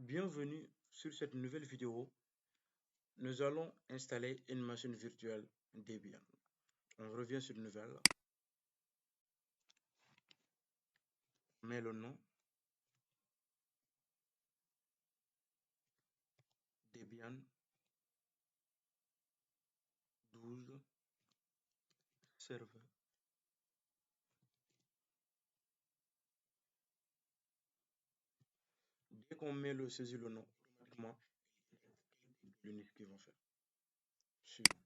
Bienvenue sur cette nouvelle vidéo. Nous allons installer une machine virtuelle Debian. On revient sur nouvelle. On met le nom Debian 12 serveur. Dès qu'on met le saisir le nom, automatiquement l'unité qu'ils vont faire. Suivant.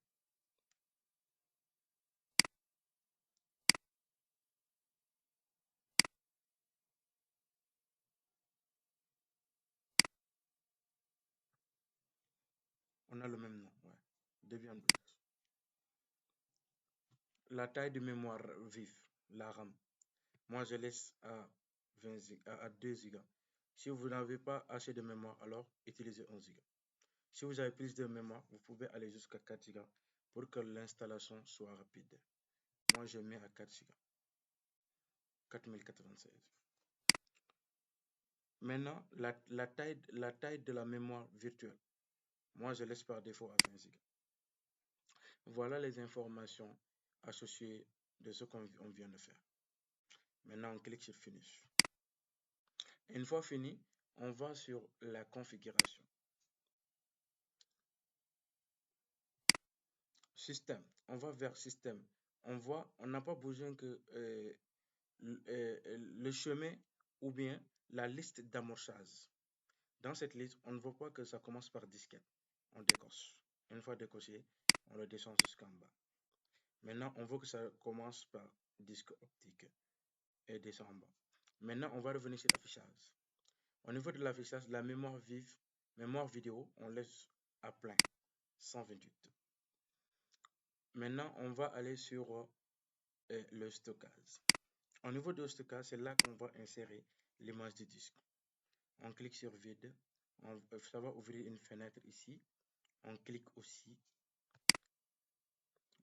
On a le même nom, ouais. Debian 12. La taille de mémoire vive, la RAM. Moi, je laisse à 2 Go. Si vous n'avez pas assez de mémoire, alors utilisez 11 Go. Si vous avez plus de mémoire, vous pouvez aller jusqu'à 4 Go pour que l'installation soit rapide. Moi, je mets à 4 Go. 4096. Maintenant, la taille de la mémoire virtuelle. Moi, je laisse par défaut à 20 Go. Voilà les informations associées de ce qu'on vient de faire. Maintenant, on clique sur Finish. Une fois fini, on va sur la configuration. Système. On va vers Système. On n'a pas besoin que le chemin ou bien la liste d'amorçage. Dans cette liste, on ne veut pas que ça commence par disquette. On décoche. Une fois décoché, on le descend jusqu'en bas. Maintenant, on veut que ça commence par disque optique et descend en bas. Maintenant, on va revenir sur l'affichage. Au niveau de l'affichage, la mémoire vive, mémoire vidéo, on laisse à plein, 128. Maintenant, on va aller sur le stockage. Au niveau de stockage, c'est là qu'on va insérer l'image du disque. On clique sur vide. Ça va ouvrir une fenêtre ici. On clique aussi.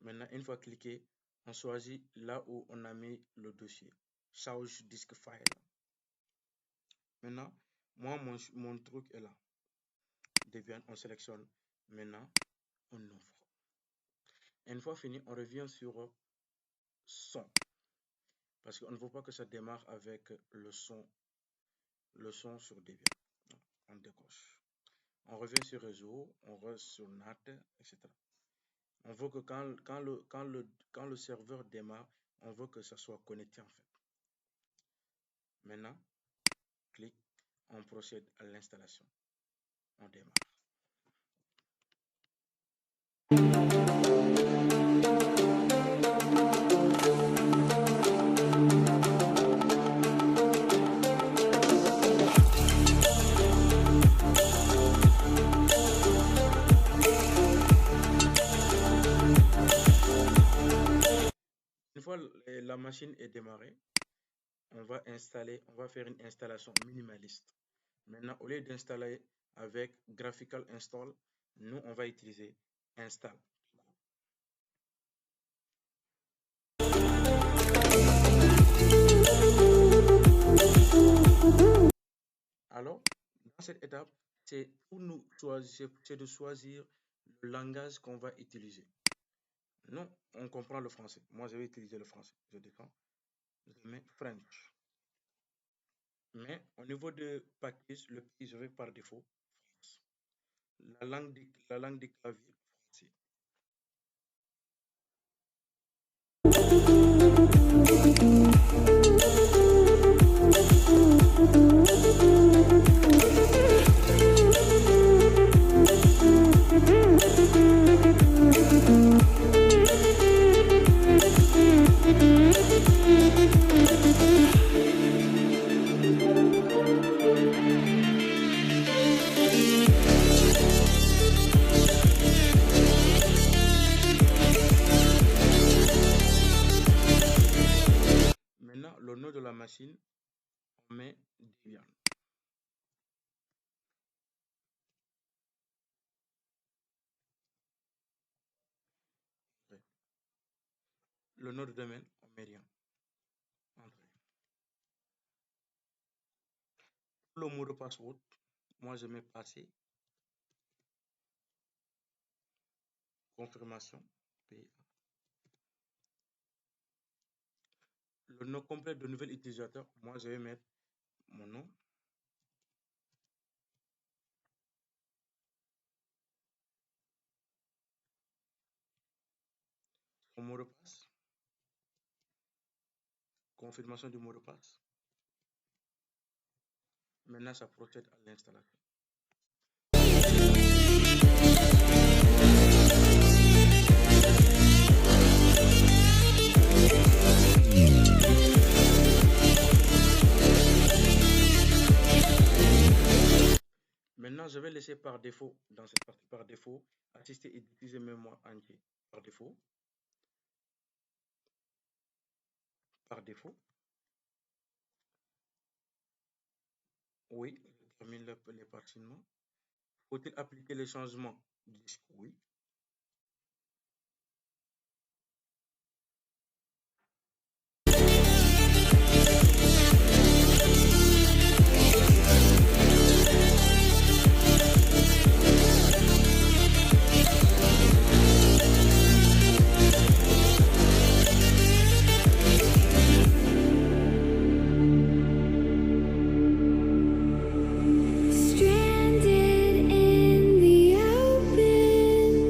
Maintenant, une fois cliqué, on choisit là où on a mis le dossier. Charge disk file. Maintenant, moi, mon truc est là. Debian, on sélectionne. Maintenant, on ouvre. Une fois fini, on revient sur son. Parce qu'on ne veut pas que ça démarre avec le son sur Debian. On décoche. On revient sur réseau, on reste sur NAT, etc. On veut que quand le serveur démarre, on veut que ça soit connecté en fait. Maintenant, clic, on procède à l'installation. On démarre. Une fois la machine est démarrée, on va faire une installation minimaliste. Maintenant, au lieu d'installer avec Graphical Install, nous, on va utiliser Install. Alors, dans cette étape, c'est de choisir le langage qu'on va utiliser. Nous, on comprend le français. Moi, je vais utiliser le français. Je défends. Je mets French. Mais au niveau de package, le pays, je vais par défaut France. La langue du clavier, français. Maintenant, le nom de la machine, on met Debian. Le nom de domaine, on met rien. Entrée. Le mot de passe-word, Moi, je mets passé. Confirmation. PA. Le nom complet de nouvel utilisateur, moi, je vais mettre mon nom. Mon mot de passe. Confirmation du mot de passe. Maintenant, ça procède à l'installation. Maintenant, je vais laisser par défaut, dans cette partie par défaut, assister et diffuser mémoire entier. Par défaut. Par défaut. Oui, je termine les partitionnements. Faut-il appliquer les changements du disque? Oui. Stranded in the open.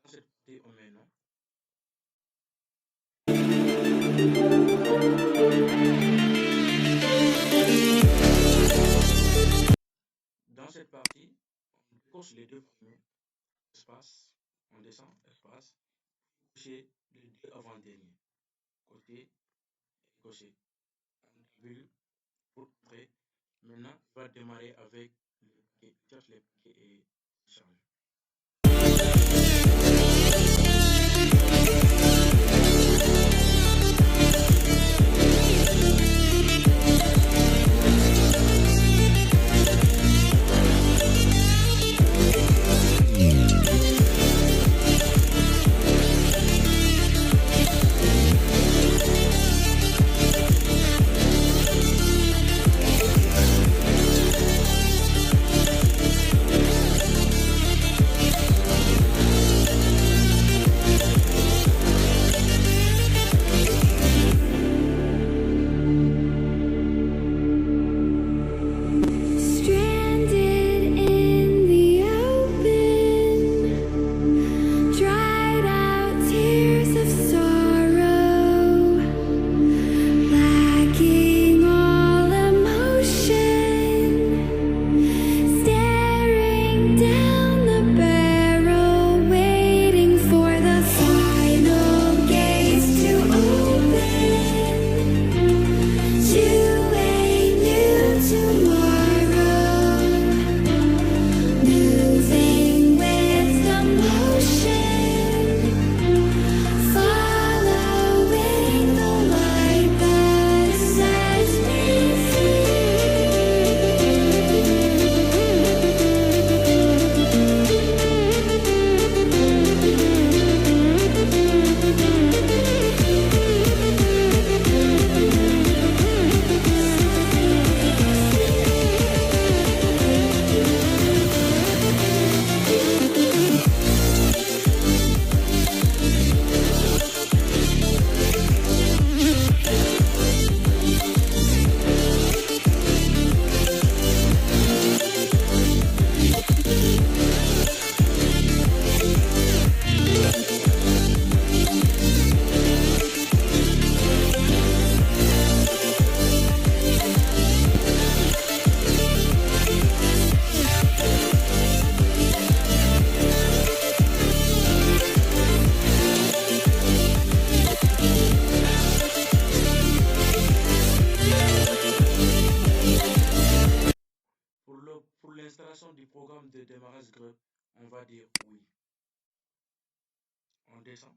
cette partie, on met non. Dans cette partie, on coche les deux premiers, espace, on descend, espace, cocher les deux avant-derniers, côté et cocher. On double pour entrer. Maintenant, on va démarrer avec le paquet, cherche les paquets et charge. Pour l'installation du programme de démarrage grep, on va dire oui. On descend.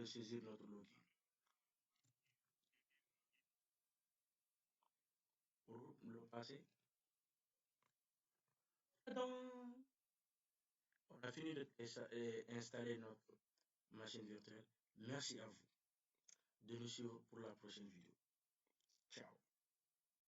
saisir notre login. Pour le passer, on a fini d'installer notre machine virtuelle. Merci à vous de nous suivre pour la prochaine vidéo. Ciao.